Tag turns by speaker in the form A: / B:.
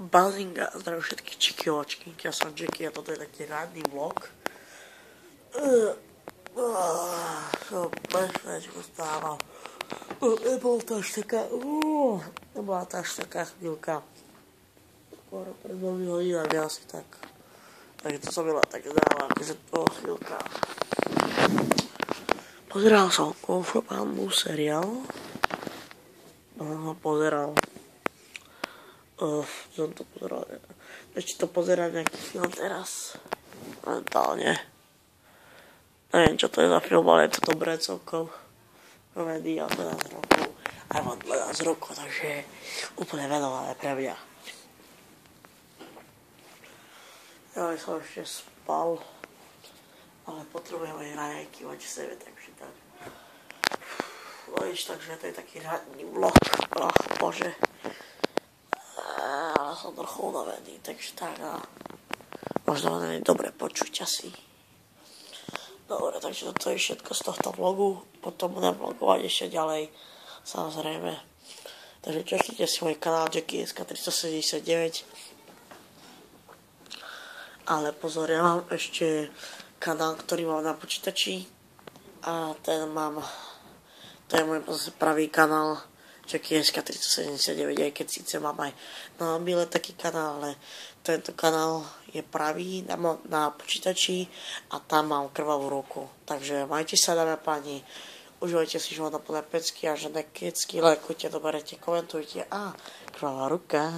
A: Bazinga, zdravím všetkých čiky, ja som Jackie a toto je taký ranný vlog. Som večku stával. Nebola to až taká chvíľka. Skoro pred 2 hodinami asi tak. Takže to som byla tak zdávala, akože to bola chvíľka. Pozeral som konfirmandnú seriál. Pozeral. Som to pozeral. Ešte to pozerám nejaký film teraz. Momentálne. Neviem, čo to je za film, ale je to dobré celkom. Komédia 12 rokov. Aj mám 12 rokov, takže úplne venované pre mňa. Ja som ešte spal, ale potrebujem aj raňajky mať v sebe, takže tak. Takže to je taký ranný vlog. Ach, bože. Ale som trochu unavený, takže tak a možno ma nie dobre počuť asi. Dobre, takže toto je všetko z tohto vlogu, potom budem vlogovať ešte ďalej, samozrejme. Takže čekajte si môj kanál JackieSK 379. Ale pozor, ja mám ešte kanál, ktorý mám na počítači a to je môj pravý kanál JackieSK 379, aj keď síce mám aj na mobile taký kanál, ale tento kanál je pravý na počítači a tam mám krvavú ruku. Takže majte sa, dámy a páni, užívajte si život na plné pecky a že nekecky, lajkujte, doberete, komentujte a krvavá ruka.